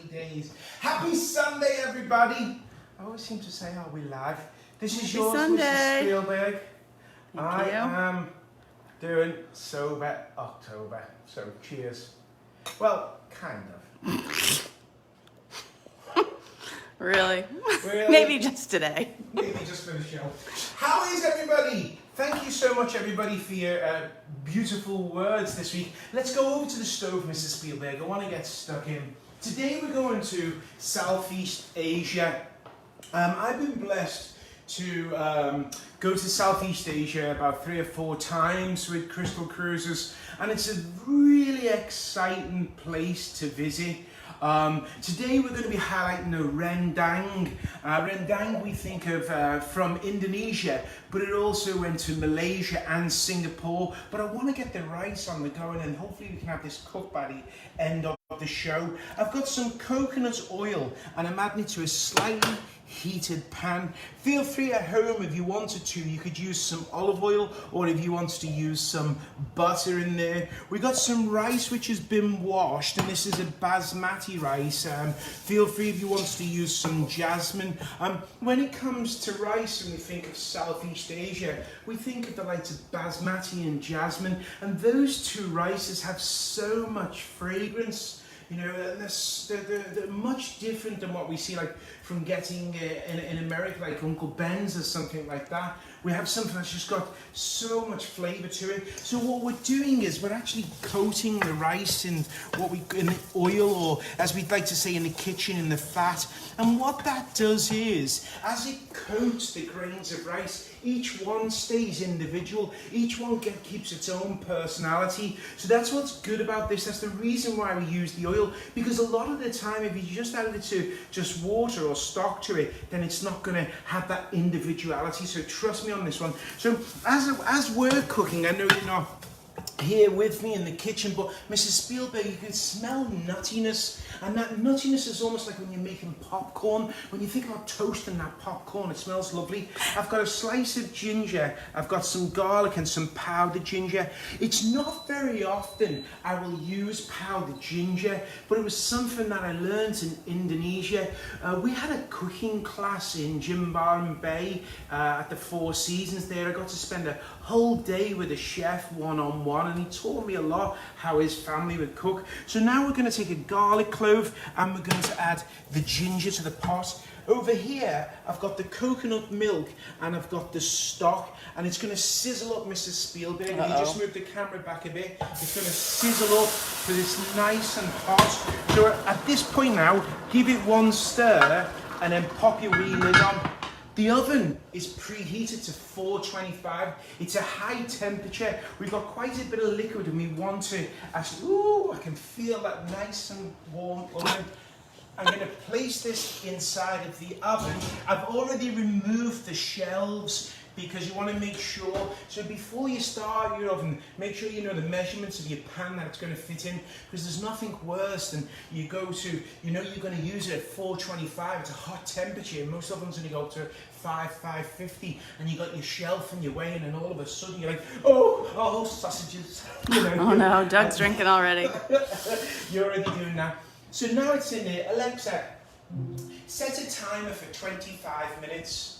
days. Happy Sunday, everybody. I always seem to say, are we live? This is yours, Sunday. Mrs. Spielberg. Thank you. am doing sober October, so cheers. Well, kind of. Really? Really? Maybe just today. Maybe just for the show. How is everybody? Thank you so much, everybody, for your beautiful words this week. Let's go over to the stove, Mrs. Spielberg. I want to get stuck in. Today we're going to Southeast Asia. I've been blessed to go to Southeast Asia about 3 or 4 times with Crystal Cruises, and it's a really exciting place to visit. Today we're going to be highlighting the Rendang. Rendang we think of from Indonesia, but it also went to Malaysia and Singapore. But I want to get the rice on the go, and hopefully we can have this cooked by the end of the show. I've got some coconut oil and I'm adding it to a slightly heated pan. Feel free at home, if you wanted to, you could use some olive oil, or if you wanted to use some butter in there. We got some rice which has been washed, and this is a basmati rice. Feel free if you wanted to use some jasmine. When it comes to rice and we think of Southeast Asia, we think of the likes of basmati and jasmine, and those two rices have so much fragrance. You know, they're much different than what we see, like from getting in America, like Uncle Ben's or something like that. We have something that's just got so much flavour to it. So what we're doing is we're actually coating the rice in in the oil, or as we'd like to say in the kitchen, in the fat. And what that does is, as it coats the grains of rice, each one stays individual. Each one keeps its own personality. So that's what's good about this. That's the reason why we use the oil, because a lot of the time, if you just add it to just water or stock to it, then it's not going to have that individuality. So trust me on this one. So as we're cooking, I know you're not here with me in the kitchen, but Mrs. Spielberg, you can smell nuttiness, and that nuttiness is almost like when you're making popcorn. When you think about toasting that popcorn, it smells lovely. I've got a slice of ginger, I've got some garlic and some powdered ginger. It's not very often I will use powdered ginger, but it was something that I learned in Indonesia. We had a cooking class in Jimbaran Bay at the Four Seasons there. I got to spend a whole day with a chef one-on-one, and he taught me a lot how his family would cook. So now we're going to take a garlic clove and we're going to add the ginger to the pot. Over here I've got the coconut milk and I've got the stock, and it's going to sizzle up, Mrs. Spielberg. If you just move the camera back a bit, it's going to sizzle up because it's nice and hot. So at this point now, give it one stir and then pop your wee lid on. The oven is preheated to 425. It's a high temperature. We've got quite a bit of liquid and we want to actually, ooh, I can feel that nice and warm oven. I'm going to place this inside of the oven. I've already removed the shelves because you want to make sure, so before you start your oven, make sure you know the measurements of your pan that it's going to fit in, because there's nothing worse than you go to, you know you're going to use it at 425, it's a hot temperature, and most ovens only go up to 550, and you got your shelf in your way, and then all of a sudden you're like, oh, sausages. You know, Oh no, Doug's drinking already. You're already doing that. So now it's in there. Alexa, set a timer for 25 minutes.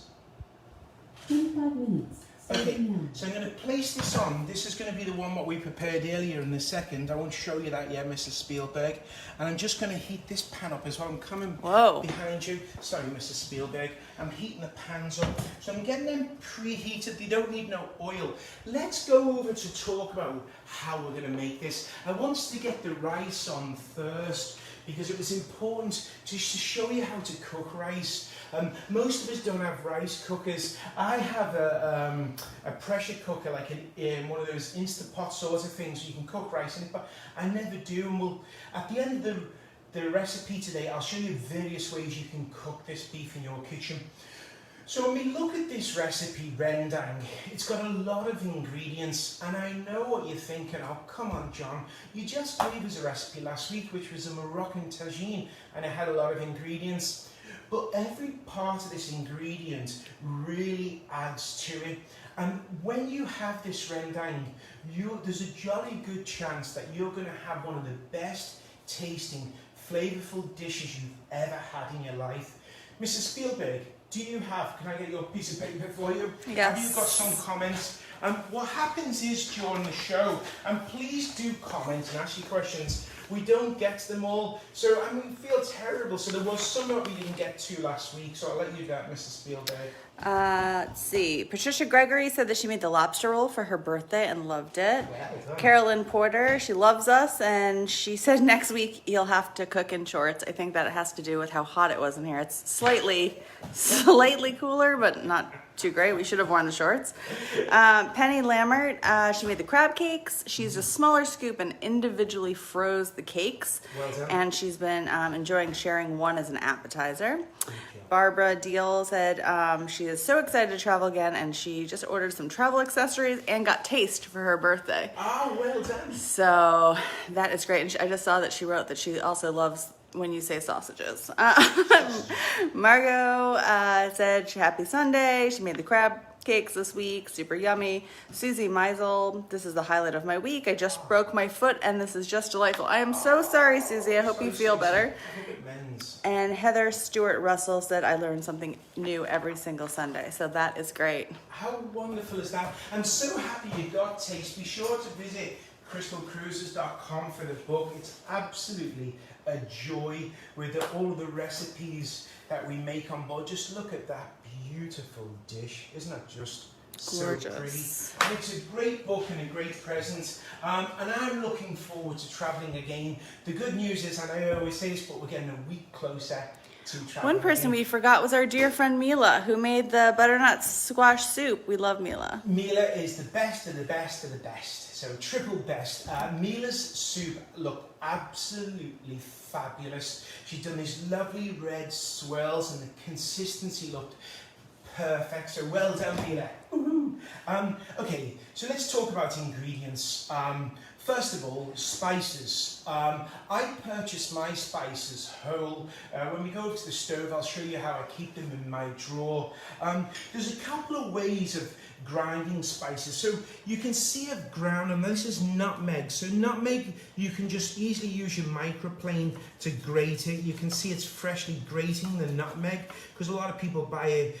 25 minutes. Okay, so I'm going to place this on. This is going to be the one what we prepared earlier in a second. I won't show you that yet, Mrs. Spielberg. And I'm just going to heat this pan up as well. I'm coming behind you. Sorry, Mrs. Spielberg. I'm heating the pans up. So I'm getting them preheated. They don't need no oil. Let's go over to talk about how we're going to make this. I wanted to get the rice on first, because it was important to show you how to cook rice. Most of us don't have rice cookers. I have a pressure cooker, like one of those Instapot sort of things, so you can cook rice in it, but I never do. And we'll, at the end of the recipe today, I'll show you various ways you can cook this beef in your kitchen. So when we look at this recipe, Rendang, it's got a lot of ingredients, and I know what you're thinking, oh come on John, you just gave us a recipe last week which was a Moroccan tagine, and it had a lot of ingredients. But every part of this ingredient really adds to it. And when you have this Rendang, there's a jolly good chance that you're going to have one of the best tasting flavorful dishes you've ever had in your life. Mrs. Spielberg, do you have, can I get your piece of paper for you? Yes. Have you got some comments? What happens is during the show, and please do comment and ask your questions, we don't get to them all, so we feel terrible. So there was some that we didn't get to last week, so I'll let you do that, Mrs. Spielberg. Let's see. Patricia Gregory said that she made the lobster roll for her birthday and loved it. Well done. Carolyn Porter, she loves us, and she said next week you'll have to cook in shorts. I think that it has to do with how hot it was in here. It's slightly cooler, but not too great. We should have worn the shorts. Penny Lammert, she made the crab cakes. She used a smaller scoop and individually froze the cakes. Well done. And she's been enjoying sharing one as an appetizer. Barbara Deal said she is so excited to travel again, and she just ordered some travel accessories and got taste for her birthday. Oh, well done. So that is great. And I just saw that she wrote that she also loves when you say sausages. Margot said happy Sunday. She made the crab cakes this week, super yummy. Susie Meisel, this is the highlight of my week. I just broke my foot and this is just delightful. I am so sorry, Susie. I hope you feel better. I think it mends. And Heather Stewart Russell said I learn something new every single Sunday. So that is great. How wonderful is that? I'm so happy you got taste. Be sure to visit crystalcruises.com for the book. It's absolutely a joy with all of the recipes that we make on board. Just look at that beautiful dish. Isn't that just Gorgeous. so pretty? And it's a great book and a great present. And I'm looking forward to traveling again. The good news is, and I always say this, but we're getting a week closer to traveling. One person again. we forgot was our dear friend Mila, who made the butternut squash soup. We love Mila. Mila is the best of the best of the best. So triple best. Mila's soup looked absolutely fabulous. She'd done these lovely red swirls and the consistency looked perfect. So well done, Mila. Okay, so let's talk about ingredients. First of all, spices. I purchase my spices whole. When we go over to the stove, I'll show you how I keep them in my drawer. There's a couple of ways of grinding spices. So you can see I've ground, and this is nutmeg. So nutmeg, you can just easily use your microplane to grate it. You can see it's freshly grating the nutmeg, because a lot of people buy it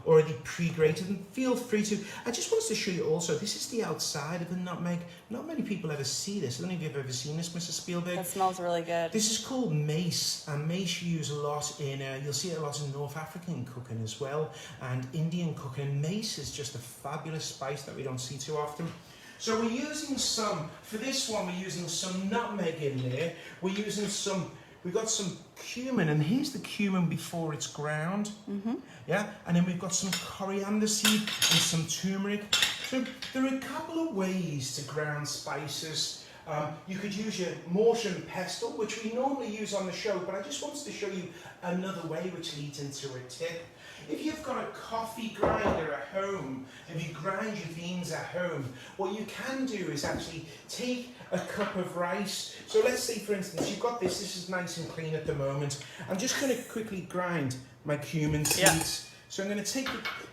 already pre-grated, and feel free to. I just wanted to show you also, this is the outside of the nutmeg. Not many people ever see this. I don't know if you've ever seen this, Mrs. Spielberg. That smells really good. This is called mace, and mace you use a lot in, you'll see it a lot in North African cooking as well, and Indian cooking. Mace is just a fabulous spice that we don't see too often. So we're using some, for this one we're using some nutmeg in there, we're using some, we've got some cumin, and here's the cumin before it's ground, yeah, and then we've got some coriander seed and some turmeric. So there are a couple of ways to ground spices. You could use your mortar and pestle, which we normally use on the show, but I just wanted to show you another way which leads into a tip. If you've got a coffee grinder at home, if you grind your beans at home, what you can do is actually take a cup of rice. So let's say, for instance, you've got this is nice and clean at the moment. I'm just going to quickly grind my cumin seeds. Yeah. So I'm going to take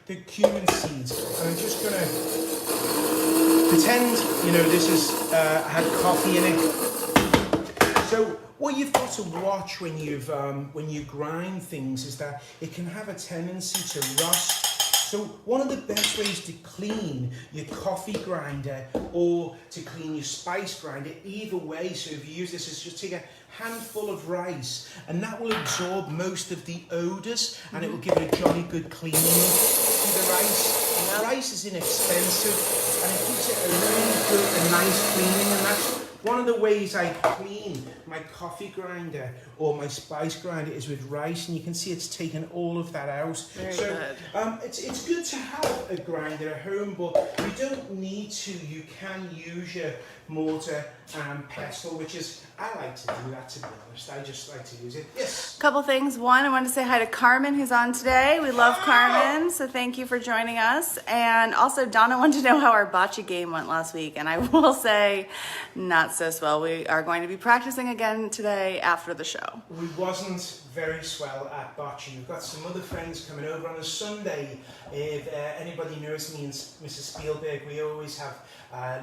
the cumin seeds, and I'm just going to pretend, you know, this is had coffee in it. So what you've got to watch when you grind things is that it can have a tendency to rust. So one of the best ways to clean your coffee grinder or to clean your spice grinder, either way, so if you use this, is just take a handful of rice, and that will absorb most of the odours, and it will give it a jolly good cleaning to the rice. And rice is inexpensive, and it gives it a really good and nice cleaning, and that's one of the ways I clean my coffee grinder or my spice grinder is with rice, and you can see it's taken all of that out. Very good. It's good to have a grinder at home, but you don't need to. You can use your mortar and pestle, which is, I like to do that, to be honest. I just like to use it. Yes. Couple things. One, I want to say hi to Carmen, who's on today. We love Carmen, so thank you for joining us. And also, Donna wanted to know how our bocce game went last week, and I will say, not so swell. We are going to be practicing again today after the show. We wasn't very swell at bocce. We've got some other friends coming over on a Sunday. If anybody knows me and Mrs. Spielberg, we always have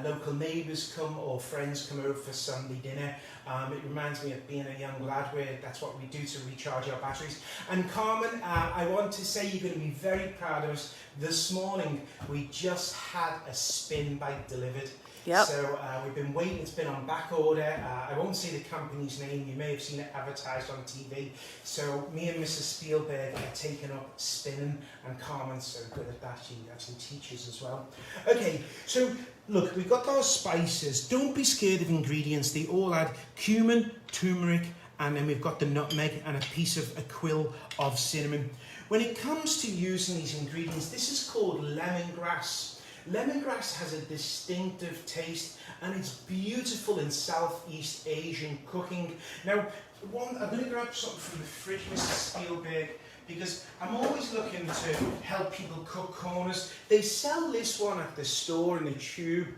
local neighbours come come or friends come over for Sunday dinner. It reminds me of being a young lad where that's what we do to recharge our batteries. And Carmen, I want to say you're going to be very proud of us. This morning we just had a spin bite delivered. Yep. So we've been waiting, it's been on back order. I won't say the company's name, you may have seen it advertised on TV. So me and Mrs. Spielberg are taking up spinning, and Carmen's so good at that, she actually teaches as well. Okay, so look, we've got those spices. Don't be scared of ingredients, they all add cumin, turmeric, and then we've got the nutmeg and a quill of cinnamon. When it comes to using these ingredients, this is called lemongrass. Lemongrass has a distinctive taste and it's beautiful in Southeast Asian cooking. Now, I'm going to grab something from the fridge, Mrs. Spielberg, because I'm always looking to help people cook corners. They sell this one at the store in the tube.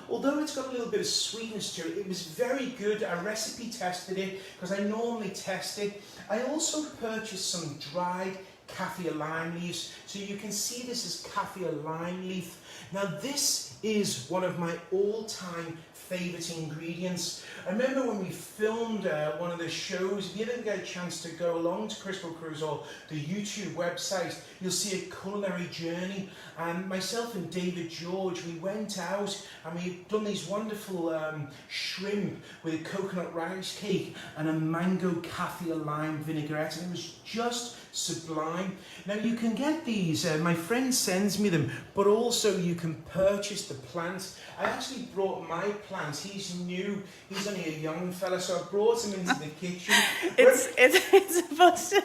Although it's got a little bit of sweetness to it, it was very good. I recipe tested it because I normally test it. I also purchased some dried kaffir lime leaves. So you can see this is kaffir lime leaf. Now this is one of my all-time favourite ingredients. I remember when we filmed one of the shows, if you didn't get a chance to go along to Crystal Cruise or the YouTube website, you'll see a culinary journey. And myself and David George, we went out and we've done these wonderful shrimp with a coconut rice cake and a mango kaffir lime vinaigrette, and it was just sublime. Now you can get these, my friend sends me them, but also you can purchase the plant. I actually brought my plant, he's new, he's only a young fella, so I brought him into the kitchen. It's supposed to,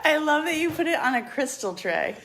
I love that you put it on a crystal tray.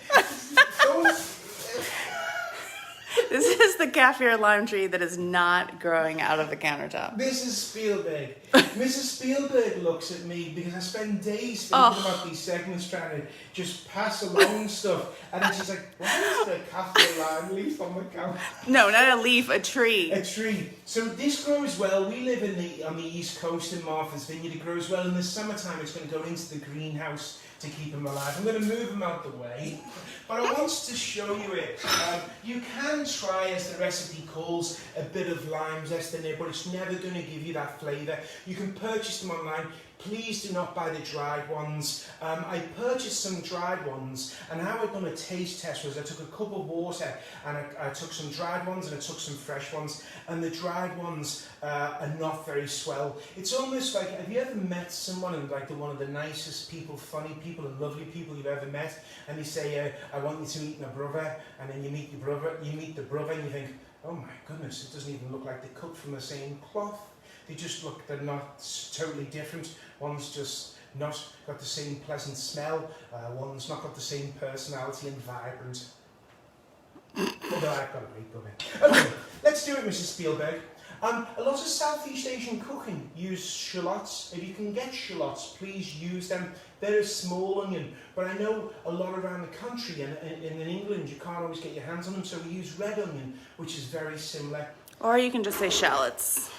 This is the kaffir lime tree that is not growing out of the countertop. Mrs. Spielberg. Mrs. Spielberg looks at me because I spend days thinking about these segments, trying to just pass along stuff. And then she's like, why is there a kaffir lime leaf on the counter? No, not a leaf, a tree. A tree. So this grows well. We live on the East Coast in Martha's Vineyard. It grows well. In the summertime, it's going to go into the greenhouse to keep them alive. I'm going to move them out the way, but I want to show you it. You can try, as the recipe calls, a bit of lime zest in there, but it's never going to give you that flavour. You can purchase them online. Please do not buy the dried ones. I purchased some dried ones, and how I've done a taste test was I took a cup of water and I took some dried ones and I took some fresh ones, and the dried ones are not very swell. It's almost like, have you ever met someone and like one of the nicest people, funny people and lovely people you've ever met, and you say, I want you to meet my brother, and then you meet the brother and you think, oh my goodness, it doesn't even look like they're cut from the same cloth. They just look, they're not totally different. One's just not got the same pleasant smell. One's not got the same personality and vibrant. Although I've got a great brother. Okay, let's do it, Mrs. Spielberg. A lot of Southeast Asian cooking use shallots. If you can get shallots, please use them. They're a small onion, but I know a lot around the country, and in England you can't always get your hands on them, so we use red onion, which is very similar. Or you can just say shallots.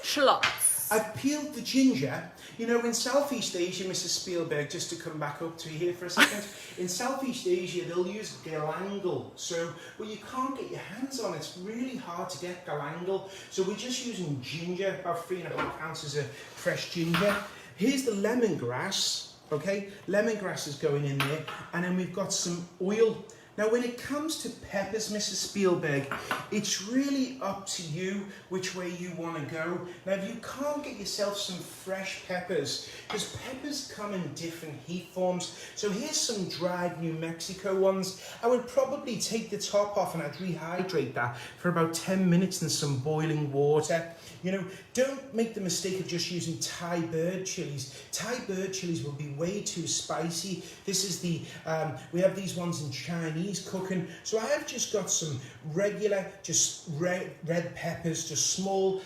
Shallots. I've peeled the ginger. You know, in Southeast Asia, Mrs. Spielberg, just to come back up to you here for a second, in Southeast Asia they'll use galangal. So, well, you can't get your hands on it. It's really hard to get galangal. So we're just using ginger, about 3.5 ounces of fresh ginger. Here's the lemongrass, okay? Lemongrass is going in there. And then we've got some oil. Now, when it comes to peppers, Mrs. Spielberg, it's really up to you which way you want to go. Now, if you can't get yourself some fresh peppers, because peppers come in different heat forms, so here's some dried New Mexico ones. I would probably take the top off and I'd rehydrate that for about 10 minutes in some boiling water. You know, don't make the mistake of just using Thai bird chilies. Thai bird chilies will be way too spicy. This is the, we have these ones in Chinese cooking. So I have just got some regular, just red peppers, just small.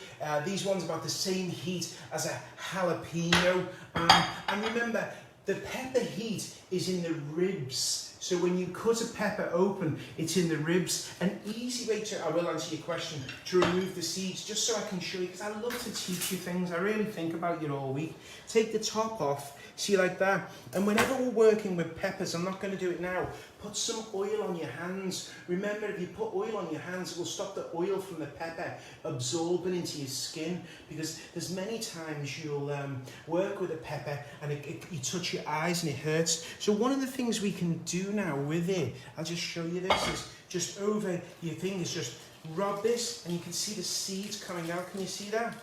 These ones about the same heat as a jalapeno. And remember, the pepper heat is in the ribs. So when you cut a pepper open, it's in the ribs. An easy way to, I will answer your question, to remove the seeds, just so I can show you, because I love to teach you things. I really think about you all week. Take the top off, see, like that. And whenever we're working with peppers, I'm not going to do it now, put some oil on your hands. Remember, if you put oil on your hands, it will stop the oil from the pepper absorbing into your skin, because there's many times you'll work with a pepper and you touch your eyes and it hurts. So one of the things we can do now with it, I'll just show you this, is just over your fingers, just rub this and you can see the seeds coming out. Can you see that?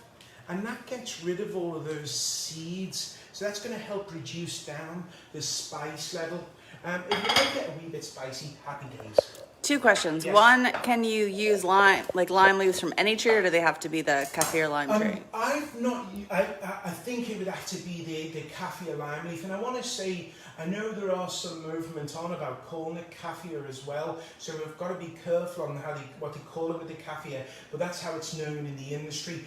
And that gets rid of all of those seeds. So that's going to help reduce down the spice level. If you like it a wee bit spicy, happy days. 2 questions. Yes. One, can you use lime leaves from any tree, or do they have to be the kaffir lime tree? I think it would have to be the kaffir lime leaf, and I want to say, I know there are some movement on about calling it kaffir as well, so we've got to be careful on what they call it with the kaffir, but that's how it's known in the industry.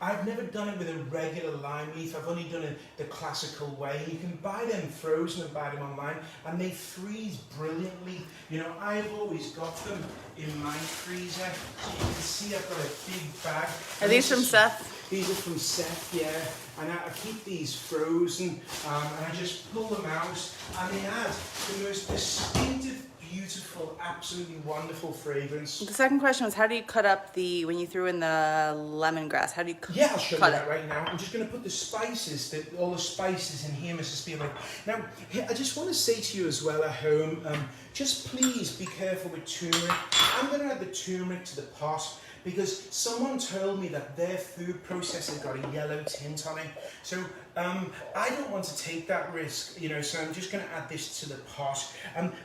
I've never done it with a regular lime leaf. I've only done it the classical way. You can buy them frozen and buy them online, and they freeze brilliantly. You know, I've always got them in my freezer, so you can see I've got a big bag. Are these from Seth? These are from Seth, yeah, and I keep these frozen, and I just pull them out, and they add the most distinctive, beautiful, absolutely wonderful fragrance. The second question was, how do you cut up when you threw in the lemongrass, how do you cut it? Yeah, I'll show you that right now. I'm just going to put the spices, all the spices in here, Mrs. Spielberg. Now, I just want to say to you as well at home, just please be careful with turmeric. I'm going to add the turmeric to the pot, because someone told me that their food processor got a yellow tint on it. So I don't want to take that risk, you know, so I'm just going to add this to the pot.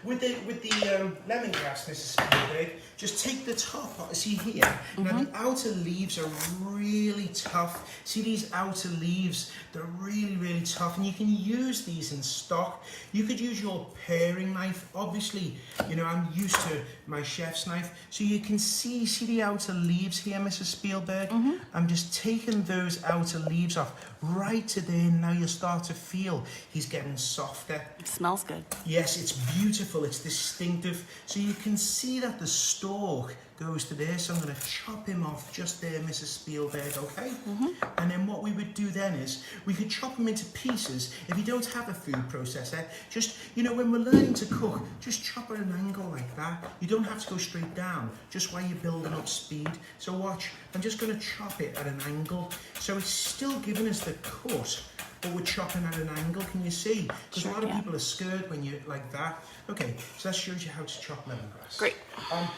With the lemongrass, Mrs. Spielberg, just take the top, see here, now the outer leaves are really tough. See these outer leaves, they're really, really tough, and you can use these in stock. You could use your paring knife, obviously, you know, I'm used to my chef's knife, so you can see the outer leaves here, Mrs. Spielberg. I'm just taking those outer leaves off right to there. Now you'll start to feel he's getting softer. It smells good. Yes, it's beautiful, it's distinctive. So you can see that the stalk goes to there, so I'm going to chop him off just there, Mrs. Spielberg, okay? And then what we would do then is, we could chop him into pieces. If you don't have a food processor, just, you know, when we're learning to cook, just chop at an angle like that. You don't have to go straight down, just while you're building up speed. So watch, I'm just going to chop it at an angle. So it's still giving us the cut, but we're chopping at an angle, can you see? Because a lot of people are scared when you're like that. Okay, so that shows you how to chop lemongrass. Great.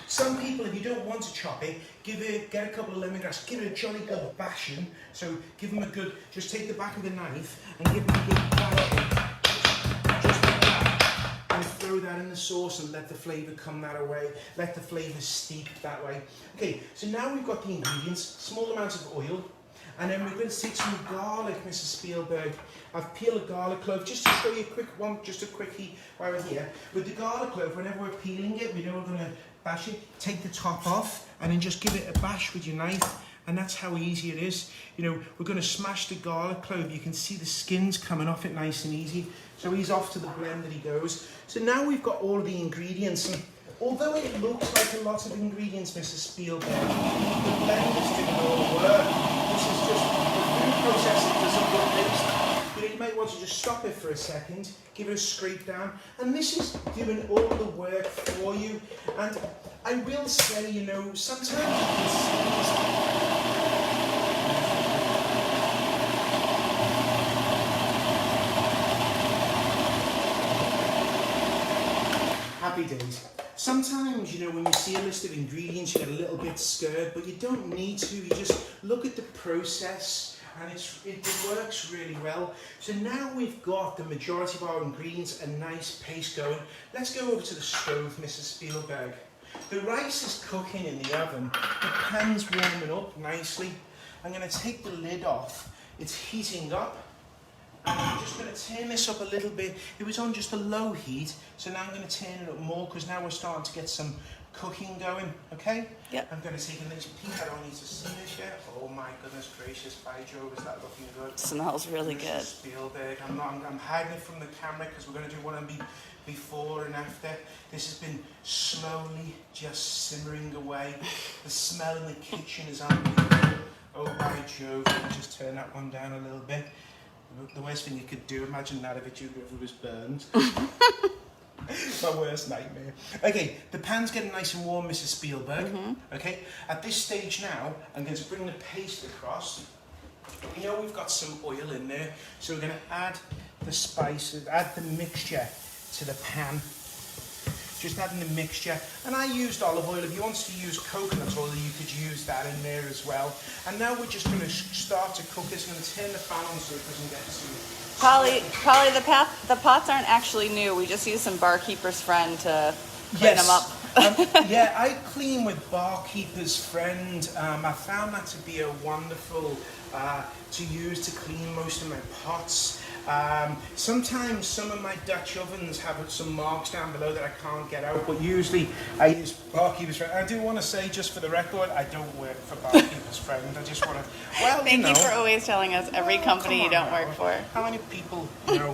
Some people, if you don't want to chop it, get a couple of lemongrass, give it a jolly good bashing. So give them a good, just take the back of the knife and give them a good bashing. Just like that. And throw that in the sauce and let the flavour come that way. Let the flavour steep that way. Okay, so now we've got the ingredients, small amounts of oil. And then we're going to take some garlic, Mrs. Spielberg. I've peeled a garlic clove, just to show you a quick one, just a quickie while we're here. With the garlic clove, whenever we're peeling it, we know we're going to bash it, take the top off, and then just give it a bash with your knife. And that's how easy it is. You know, we're going to smash the garlic clove. You can see the skin's coming off it nice and easy. So he's off to the blender he goes. So now we've got all of the ingredients. And although it looks like a lot of ingredients, Mrs. Spielberg, the blender's doing all the work. This is just the food processing doesn't work this. You know, you might want to just stop it for a second, give it a scrape down, and this is doing all the work for you. And I will say, you know, sometimes you can see happy days. Sometimes, you know, when you see a list of ingredients, you get a little bit scared, but you don't need to. You just look at the process, and it works really well. So now we've got the majority of our ingredients, a nice paste going. Let's go over to the stove, Mrs. Spielberg. The rice is cooking in the oven. The pan's warming up nicely. I'm going to take the lid off. It's heating up. And I'm just going to turn this up a little bit. It was on just a low heat, so now I'm going to turn it up more, because now we're starting to get some cooking going, okay? Yep. I'm going to take a little peek. I don't need to see this yet. Oh my goodness gracious, by Jove, is that looking good? It smells really good. Spielberg. I'm hiding it from the camera, because we're going to do one on before and after. This has been slowly just simmering away. The smell in the kitchen is unbelievable. Oh by Jove, let me just turn that one down a little bit. The worst thing you could do, imagine that if it was burned. My worst nightmare. Okay, the pan's getting nice and warm, Mrs. Spielberg. Okay, at this stage now, I'm going to bring the paste across. You know we've got some oil in there, so we're going to add the spices, add the mixture to the pan. Just adding the mixture, and I used olive oil. If you wanted to use coconut oil, you could use that in there as well. And now we're just going to start to cook this. I'm going to turn the fan on so it doesn't get too... Polly, the pots aren't actually new. We just used some barkeeper's friend to clean them up. Yeah, I clean with barkeeper's friend. I found that to be a wonderful to use to clean most of my pots. Sometimes some of my Dutch ovens have some marks down below that I can't get out, but usually I use barkeeper's friend. I do want to say, just for the record, I don't work for barkeeper's friend. I just want to, well, Thank you for always telling us every company you don't work for. How many people,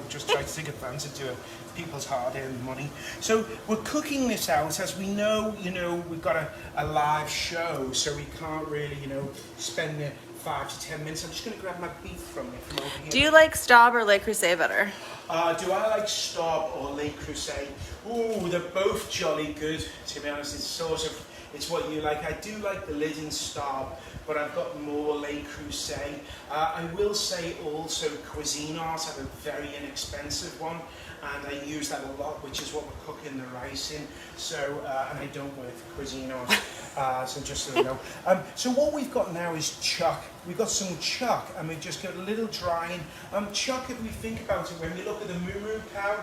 just try to take advantage of people's hard-earned money? So we're cooking this out. As we know, we've got a live show, so we can't really, spend the 5 to 10 minutes. I'm just going to grab my beef from over here. Do you like Staub or Le Creuset better? Do I like Staub or Le Creuset? Ooh, they're both jolly good, to be honest. It's what you like. I do like the lid in Staub, but I've got more Le Creuset. I will say also Cuisinart have a very inexpensive one, and I use that a lot, which is what we're cooking the rice in. So, and I don't work for Cuisinart, so just so you know. So what we've got now is chuck. We've got some chuck, and we've just got a little drying. Chuck, if we think about it, when we look at the moo cow,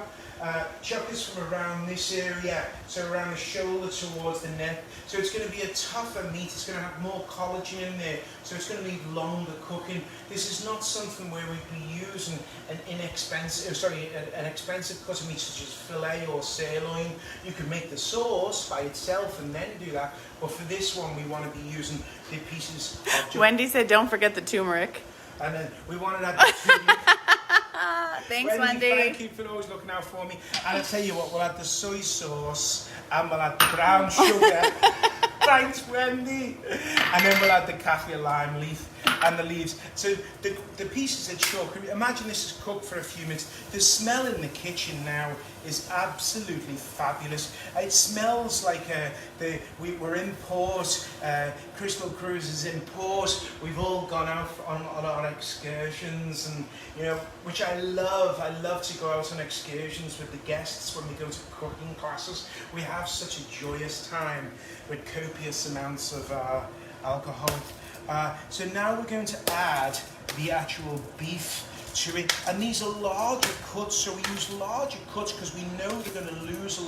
chuck is from around this area, so around the shoulder towards the neck. So it's going to be a tougher meat. It's going to have more collagen in there, so it's going to need longer cooking. This is not something where we'd be using an expensive cut of meat such as fillet or sirloin. You could make the sauce by itself and then do that, but for this one we want to be using the pieces of Wendy said don't forget the turmeric. and then we wanted to add the turmeric. Thanks, Wendy. Thank you for always looking out for me. And I'll tell you what, we'll add the soy sauce and we'll add the brown sugar. Thanks, Wendy. And then we'll add the kaffir lime leaf and the leaves. So the pieces are chuck. Imagine this is cooked for a few minutes. The smell in the kitchen now is absolutely fabulous. It smells like we're in port. Crystal Cruise is in port. We've all gone out on our excursions, and which I love. I love to go out on excursions with the guests when we go to cooking classes. We have such a joyous time with copious amounts of alcohol. So now we're going to add the actual beef to it, and these are larger cuts, so we use larger cuts because we know they're going to lose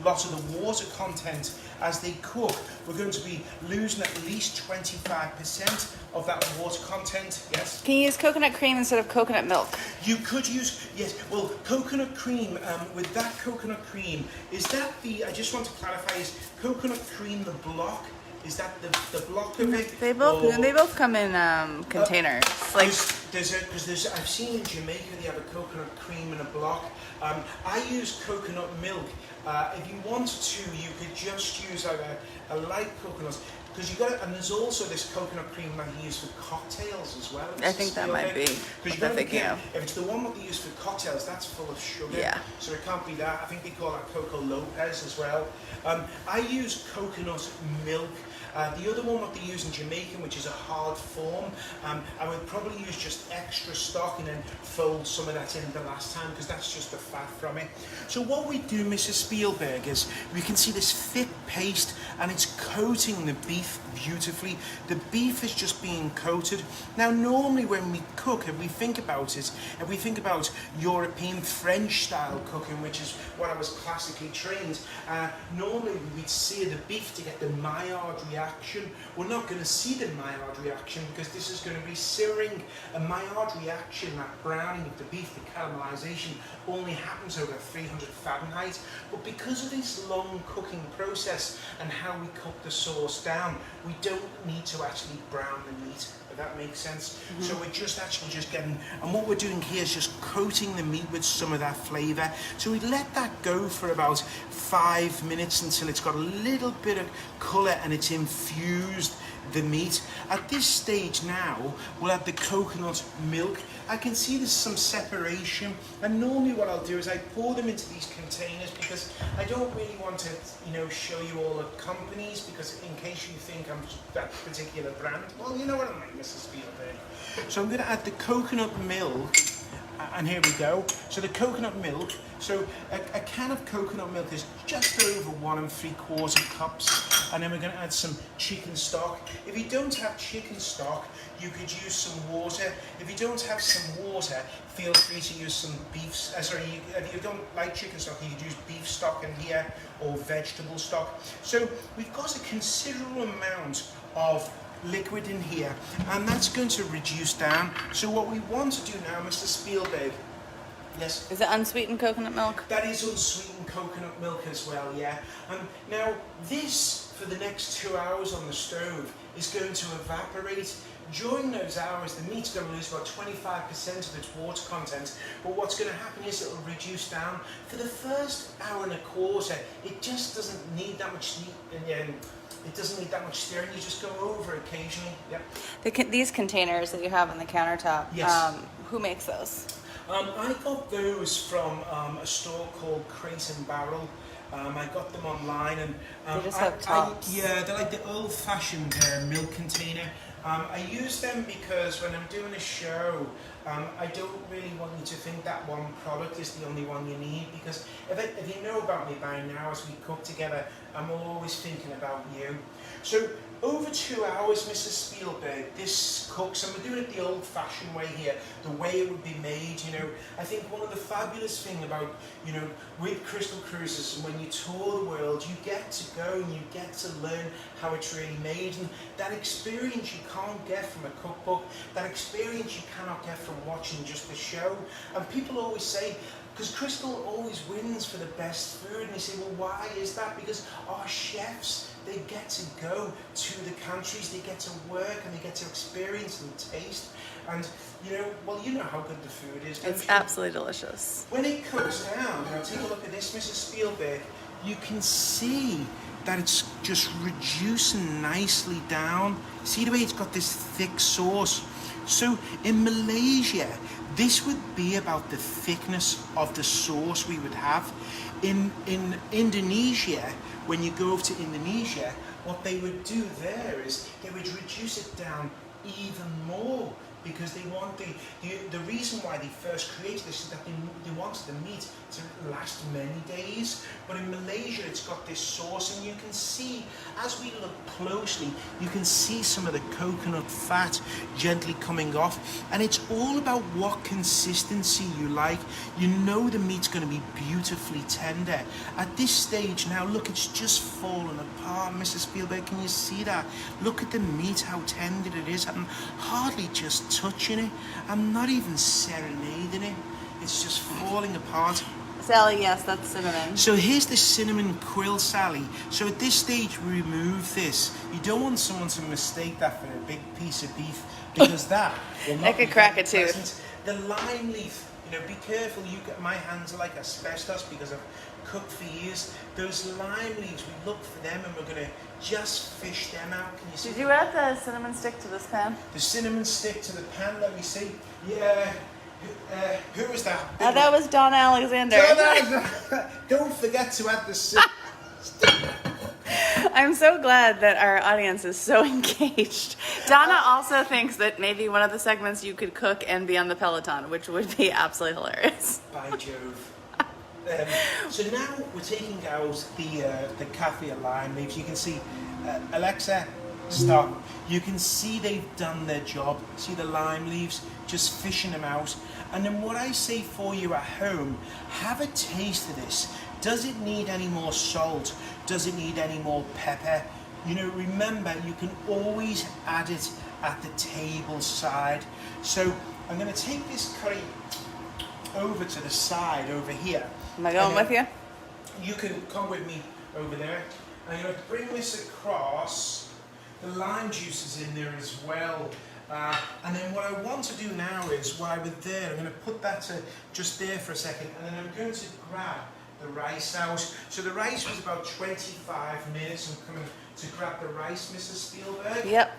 lots of the water content as they cook. We're going to be losing at least 25% of that water content. Yes. Can you use coconut cream instead of coconut milk? You could use, yes, well, coconut cream. With that coconut cream, is that I just want to clarify, is coconut cream the block? Is that the block of it? They both come in containers. I've seen in Jamaica they have a coconut cream in a block. I use coconut milk. If you want to, you could just use a light coconut, because and there's also this coconut cream that you use for cocktails as well. I think that might be what they're thinking of. If it's the one that they use for cocktails, that's full of sugar. Yeah. So it can't be that. I think they call that Coco Lopez as well. I use coconut milk. The other one that they use in Jamaican, which is a hard form, I would probably use just extra stock and then fold some of that in the last time, because that's just the fat from it. So what we do, Mrs. Spielberg, is we can see this thick paste, and it's coating the beef beautifully. The beef is just being coated. Now normally when we cook, if we think about European French style cooking, which is what I was classically trained, normally we'd sear the beef to get the Maillard reaction. We're not going to see the Maillard reaction because this is going to be searing. A Maillard reaction, that browning of the beef, the caramelization, only happens over 300 Fahrenheit. But because of this long cooking process and how we cook the sauce down, we don't need to actually brown the meat. If that makes sense. Mm-hmm. So we're just getting, and what we're doing here is just coating the meat with some of that flavor. So we let that go for about 5 minutes until it's got a little bit of color and it's infused the meat. At this stage now, we'll add the coconut milk. I can see there's some separation, and normally what I'll do is I pour them into these containers because I don't really want to, show you all the companies, because in case you think I'm that particular brand, well, you know what I'm like, Mrs. Spielberg. So I'm going to add the coconut milk, and here we go. So the coconut milk, so a can of coconut milk is just over 1 3/4 cups, and then we're going to add some chicken stock. If you don't have chicken stock, you could use some water. If you don't have some water, feel free to use some beef. If you don't like chicken stock, you could use beef stock in here or vegetable stock. So we've got a considerable amount of liquid in here, and that's going to reduce down. So what we want to do now, Mr. Spielberg, yes? Is it unsweetened coconut milk? That is unsweetened coconut milk as well, yeah. Now this, for the next 2 hours on the stove, is going to evaporate. During those hours, the meat's going to lose about 25% of its water content, but what's going to happen is it'll reduce down. For the first hour and a quarter, it just doesn't need that much it doesn't need that much stirring. You just go over occasionally. Yep. These containers that you have on the countertop, yes. Who makes those? I got those from a store called Crate and Barrel. I got them online, and they just have tops. Yeah, they're like the old-fashioned milk container. I use them because when I'm doing a show, I don't really want you to think that one product is the only one you need, because if you know about me by now, as we cook together, I'm always thinking about you. So over 2 hours, Mrs. Spielberg, this cooks, and we're doing it the old-fashioned way here, the way it would be made. I think one of the fabulous thing about, with Crystal Cruises, when you tour the world, you get to go and you get to learn how it's really made, and that experience you can't get from a cookbook, that experience you cannot get from watching just the show. And people always say, because Crystal always wins for the best food, and they say, well, why is that? Because our chefs, they get to go to the countries, they get to work, and they get to experience and taste. And, you know how good the food is. It's absolutely delicious. When it cooks down, now take a look at this, Mrs. Spielberg, you can see that it's just reducing nicely down. See the way it's got this thick sauce? So in Malaysia, this would be about the thickness of the sauce we would have. In Indonesia, when you go over to Indonesia, what they would do there is they would reduce it down even more, because they want the reason why they first created this is that they wanted the meat to last many days. But in Malaysia, it's got this sauce, and you can see, as we look closely, you can see some of the coconut fat gently coming off, and it's all about what consistency you like. The meat's going to be beautifully tender. At this stage now, look, it's just fallen apart, Mrs. Spielberg. Can you see that? Look at the meat, how tender it is. I'm hardly just touching it. I'm not even serenading it. It's just falling apart. Sally, yes, that's cinnamon. So here's the cinnamon quill, Sally. So at this stage, we remove this. You don't want someone to mistake that for a big piece of beef, because that will not could crack a tooth. The lime leaf, be careful. My hands are like asbestos because I've cooked for years. Those lime leaves, we look for them, and we're going to just fish them out. Can you see? Did you add the cinnamon stick to this pan? The cinnamon stick to the pan, let me see. Yeah. Who was that? That was Don Alexander. Don't forget to add the cinnamon stick. I'm so glad that our audience is so engaged. Donna also thinks that maybe one of the segments you could cook and be on the Peloton, which would be absolutely hilarious. By Jove. So now we're taking out the kaffir lime leaves. You can see, Alexa, stop. You can see they've done their job. See the lime leaves, just fishing them out. And then what I say for you at home, have a taste of this. Does it need any more salt? Does it need any more pepper? Remember, you can always add it at the table side. So I'm going to take this curry over to the side over here. Am I going with you? You can come with me over there. I'm going to bring this across. The lime juice is in there as well. And then what I want to do now is, while we're there, I'm going to put that just there for a second, and then I'm going to grab the rice out. So the rice was about 25 minutes. I'm coming to grab the rice, Mrs. Spielberg. Yep.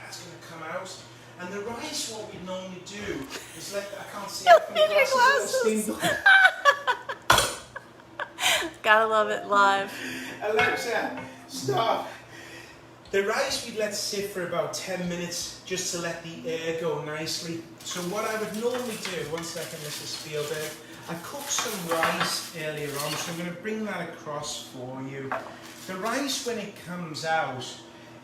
That's going to come out. And the rice, what we normally do is let, I can't see it from the glasses. Gotta love it live. Alexa, stop. The rice we'd let sit for about 10 minutes just to let the air go nicely. So what I would normally do, one second Mrs. Spielberg, I cooked some rice earlier on, so I'm going to bring that across for you. The rice, when it comes out,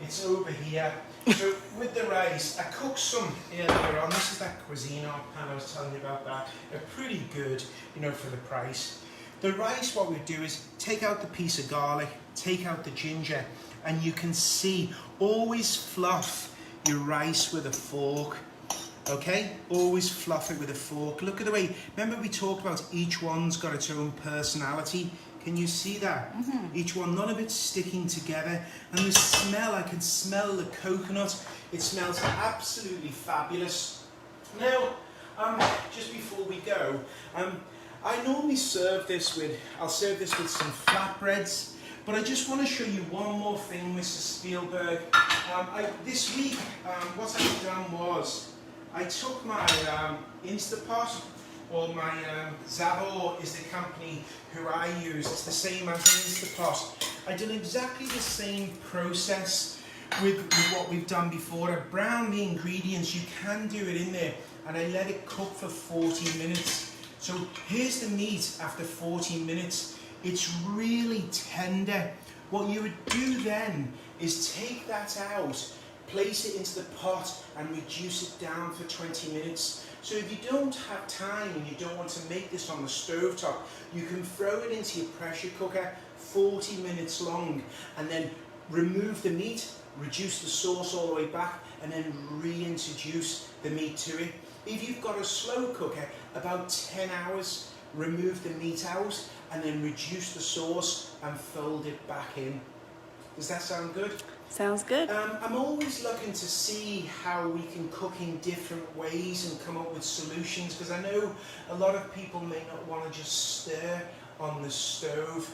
it's over here. So with the rice, I cooked some earlier on. This is that cuisine pan I was telling you about that. They're pretty good, you know, for the price. The rice, what we do is take out the piece of garlic, take out the ginger, and you can see, always fluff your rice with a fork, okay? Always fluff it with a fork. Look at the way, remember we talked about each one's got its own personality? Can you see that? Each one, none of it's sticking together. And the smell, I can smell the coconut. It smells absolutely fabulous. Now, just before we go, I normally serve this with, I'll serve this with some flatbreads. But I just want to show you one more thing, Mrs. Spielberg. This week, what I've done was, I took my Instapot, or my Zavor is the company who I use. It's the same as an Instapot. I did exactly the same process with what we've done before. I browned the ingredients, you can do it in there, and I let it cook for 40 minutes. So here's the meat after 40 minutes. It's really tender. What you would do then is take that out, place it into the pot and reduce it down for 20 minutes. So if you don't have time and you don't want to make this on the stovetop, you can throw it into your pressure cooker 40 minutes long and then remove the meat, reduce the sauce all the way back and then reintroduce the meat to it. If you've got a slow cooker, about 10 hours, remove the meat out and then reduce the sauce and fold it back in. Does that sound good? Sounds good. I'm always looking to see how we can cook in different ways and come up with solutions, because I know a lot of people may not want to just stir on the stove.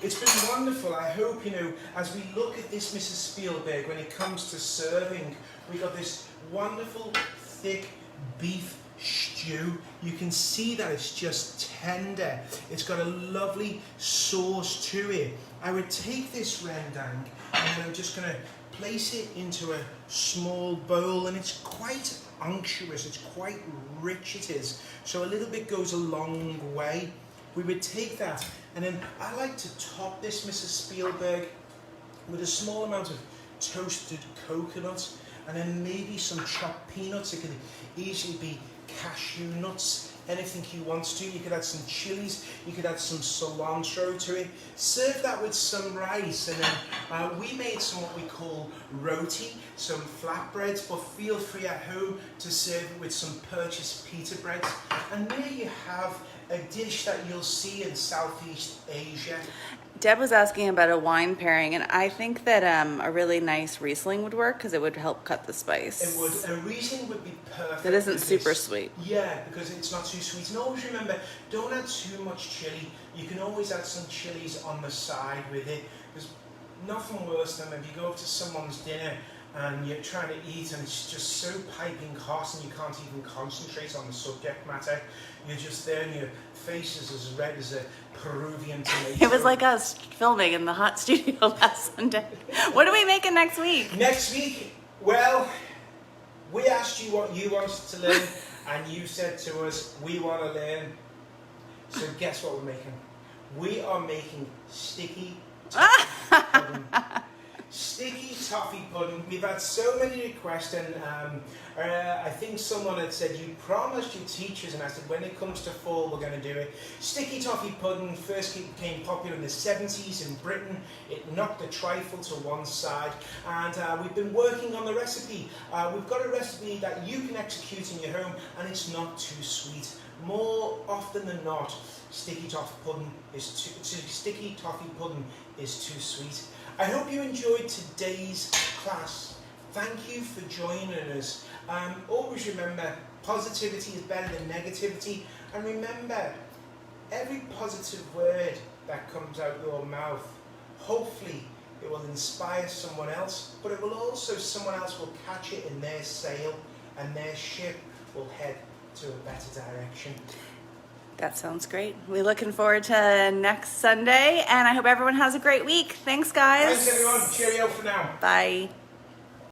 It's been wonderful. I hope, you know, as we look at this, Mrs. Spielberg, when it comes to serving, we got this wonderful thick beef stew. You can see that it's just tender. It's got a lovely sauce to it. I would take this rendang and then I'm just going to place it into a small bowl, and it's quite unctuous, it's quite rich it is, so a little bit goes a long way. We would take that and then I like to top this, Mrs. Spielberg, with a small amount of toasted coconut and then maybe some chopped peanuts. It could easily be cashew nuts, anything you want to. You could add some chilies, you could add some cilantro to it. Serve that with some rice, and then we made some what we call roti, some flatbreads, but feel free at home to serve it with some purchased pita breads. And there you have a dish that you'll see in Southeast Asia. Deb was asking about a wine pairing, and I think that a really nice Riesling would work because it would help cut the spice. It would. A Riesling would be perfect. That isn't super sweet. Yeah, because it's not too sweet. And always remember, don't add too much chili. You can always add some chilies on the side with it. There's nothing worse than if you go to someone's dinner and you're trying to eat and it's just so piping hot and you can't even concentrate on the subject matter. You're just there and your face is as red as a Peruvian tomato. It was like us filming in the hot studio last Sunday. What are we making next week? Next week, well, we asked you what you wanted to learn and you said to us, we want to learn. So guess what we're making? We are making sticky toffee pudding. Sticky toffee pudding. We've had so many requests, and I think someone had said, you promised your teachers, and I said, when it comes to fall, we're going to do it. Sticky toffee pudding first became popular in the 70s in Britain. It knocked the trifle to one side, and we've been working on the recipe. We've got a recipe that you can execute in your home, and it's not too sweet. More often than not, sticky toffee pudding is too sweet. I hope you enjoyed today's class Thank you for joining us. Always remember, positivity is better than negativity. And remember, every positive word that comes out your mouth, hopefully it will inspire someone else, but it will also, someone else will catch it in their sail and their ship will head to a better direction. That sounds great. We're looking forward to next Sunday, and I hope everyone has a great week. Thanks, guys. Thanks, everyone. Cheerio for now. Bye.